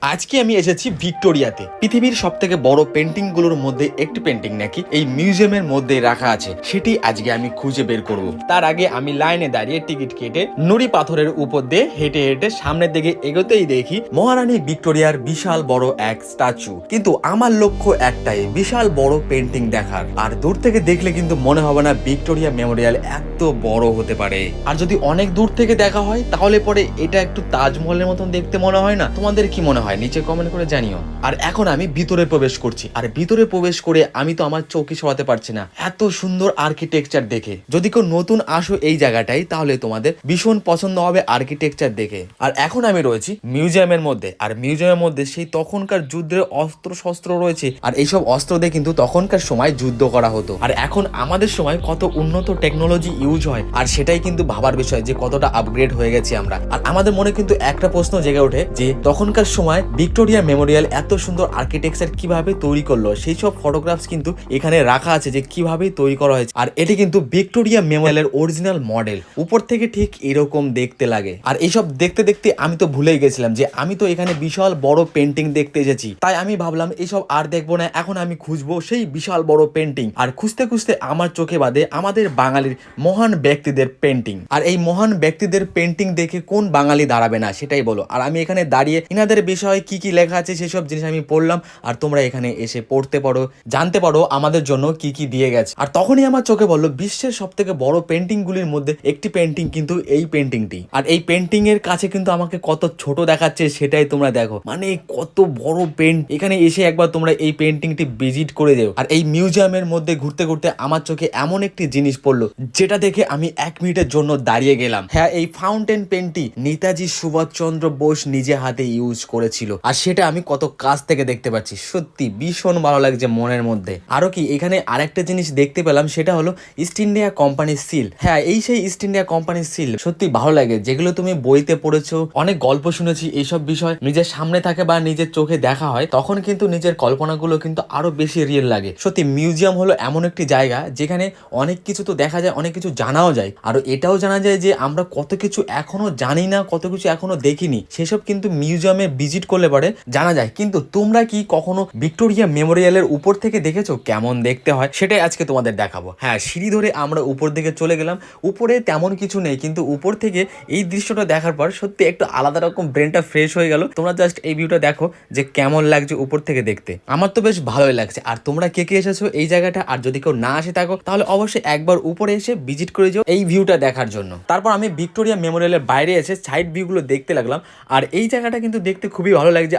আজকে আমি এসেছি ভিক্টোরিয়াতে। পৃথিবীর সবথেকে বড় পেন্টিং গুলোর মধ্যে একটি পেন্টিং নাকি এই মিউজিয়ামের মধ্যে রাখা আছে, সেটি আজকে আমি খুঁজে বের করব। তার আগে আমি লাইনে দাঁড়িয়ে টিকিট কেটে নুড়ি পাথরের উপর দিয়ে হেঁটে হেঁটে সামনের দিকে এগোতেই দেখি মহারানী ভিক্টোরিয়ার বিশাল বড় এক স্ট্যাচু। কিন্তু আমার লক্ষ্য একটাই, বিশাল বড় পেন্টিং দেখার। আর দূর থেকে দেখলে কিন্তু মনে হবে না ভিক্টোরিয়া মেমোরিয়াল এত বড় হতে পারে। আর যদি অনেক দূর থেকে দেখা হয় তাহলে পরে এটা একটু তাজমহলের মতন দেখতে মনে হয় না? তোমাদের কি মনে হয় নিচে কমেন্ট করে জানিও। আর এখন আমি ভিতরে প্রবেশ করছি, আর ভিতরে প্রবেশ করে আমি তো আমার চোখই সরাতে পারছি না এত সুন্দর আর্কিটেকচার দেখে। যদি কেউ নতুন আসো এই জায়গাটাই তাহলে তোমাদের ভীষণ পছন্দ হবে আর্কিটেকচার দেখে। আর এখন আমি রয়েছি মিউজিয়ামের মধ্যে, আর মিউজিয়ামের মধ্যে সেই তখনকার যুদ্ধের অস্ত্র শস্ত্র রয়েছে। আর এইসব অস্ত্র দিয়ে কিন্তু তখনকার সময় যুদ্ধ করা হতো। আর এখন আমাদের সময় কত উন্নত টেকনোলজি ইউজ হয়, আর সেটাই কিন্তু ভাবার বিষয় যে কতটা আপগ্রেড হয়ে গেছি আমরা। আর আমাদের মনে কিন্তু একটা প্রশ্ন জেগে ওঠে যে তখনকার সময় ভিক্টোরিয়া মেমোরিয়াল এত সুন্দর আর্কিটেকচার কিভাবে তৈরি করলো। সেই সব ফটোগ্রাফস কিন্তু এখানে রাখা আছে যে কিভাবে তৈরি করা হয়েছে। আর এটি কিন্তু ভিক্টোরিয়া মেমোরিয়ালের অরিজিনাল মডেল। উপর থেকে ঠিক এরকম দেখতে লাগে। আর এইসব দেখতে দেখতে আমি তো ভুলেই গেছিলাম যে আমি তো এখানে বিশাল বড় পেন্টিং দেখতে এসেছি। তাই আমি ভাবলাম এইসব আর দেখবো না, এখন আমি খুঁজবো সেই বিশাল বড় পেন্টিং। আর খুঁজতে খুঁজতে আমার চোখে বাঁধে আমাদের বাঙালির মহান ব্যক্তিদের পেন্টিং। আর এই মহান ব্যক্তিদের পেন্টিং দেখে কোন বাঙালি দাঁড়াবে না সেটাই বলো। আর আমি এখানে দাঁড়িয়ে ইনাদের বিষয়ে কি কি লেখা আছে সেসব জিনিস আমি পড়লাম। আর তোমরা এখানে এসে পড়তে পারো, জানতে পারো আমাদের জন্য কি কি দিয়ে গেছে। আর তখনই আমার চোখে বললো বিশ্বের সব থেকে বড় পেন্টিং গুলির মধ্যে একটি পেন্টিং কিন্তু এই পেন্টিংটি। আর এই পেন্টিং এর কাছে কিন্তু আমাকে কত ছোট দেখাচ্ছে সেটাই তোমরা দেখো। মানে কত বড় পেন্ট। এখানে এসে একবার তোমরা এই পেন্টিংটি ভিজিট করে যাও। আর এই মিউজিয়ামের মধ্যে ঘুরতে ঘুরতে আমার চোখে এমন একটি জিনিস পড়লো যেটা দেখে আমি 1 মিনিটের জন্য দাঁড়িয়ে গেলাম। হ্যাঁ, এই ফাউন্টেন পেনটি নেতাজি সুভাষচন্দ্র বোস নিজে হাতে ইউজ করেছিল। আর সেটা আমি কত কাছ থেকে দেখতে পাচ্ছি, সত্যি ভীষণ ভালো লাগছে মনের মধ্যে। আরো কি এখানে আরেকটা জিনিস দেখতে পেলাম, সেটা হলো ইস্ট ইন্ডিয়া কোম্পানির সিল। হ্যাঁ, এই সেই ইস্ট ইন্ডিয়া কোম্পানির সিল। সত্যি ভালো লাগে, যেগুলো তুমি বইতে পড়েছো, অনেক গল্প শুনেছি, এইসব বিষয় নিজের সামনে থাকে বা নিজের চোখে দেখা হয় তখন কিন্তু নিজের কল্পনাগুলো কিন্তু আরো বেশি রিয়েল লাগে। সত্যি মিউজিয়াম হলো এমন একটি জায়গা যেখানে অনেক কিছু তো দেখা যায়, অনেক কিছু জানাও যায়। আর এটাও জানা যায় যে আমরা কত কিছু এখনো জানি না, কত কিছু এখনো দেখিনি, সেসব কিন্তু মিউজিয়ামে ভিজিট করলে পারে জানা যায়। কিন্তু তোমরা কি কখনো ভিক্টোরিয়া মেমোরিয়ালের উপর থেকে দেখেছো কেমন দেখতে হয়? সেটাই আজকে তোমাদের দেখাবো। হ্যাঁ, সিঁড়ি ধরে আমরা উপর দিকে চলে গেলাম। উপরে তেমন কিছু নেই, কিন্তু উপর থেকে এই দৃশ্যটা দেখার পর সত্যি একটু আলাদা রকম ব্রেনটা ফ্রেশ হয়ে গেল। তোমরা জাস্ট এই ভিউটা দেখো যে কেমন লাগছে উপর থেকে দেখতে। আমার তো বেশ ভালোই লাগছে। আর তোমরা কে কে এসেছো এই জায়গাটা, আর যদি কেউ না আসে থাকো তাহলে অবশ্যই একবার উপরে এসে ভিজিট করে যাও এই ভিউটা দেখার জন্য। তারপর আমি ভিক্টোরিয়া মেমোরিয়ালের বাইরে এসে সাইড ভিউগুলো দেখতে লাগলাম। আর এই জায়গাটা কিন্তু দেখতে খুবই ভালো লাগছে।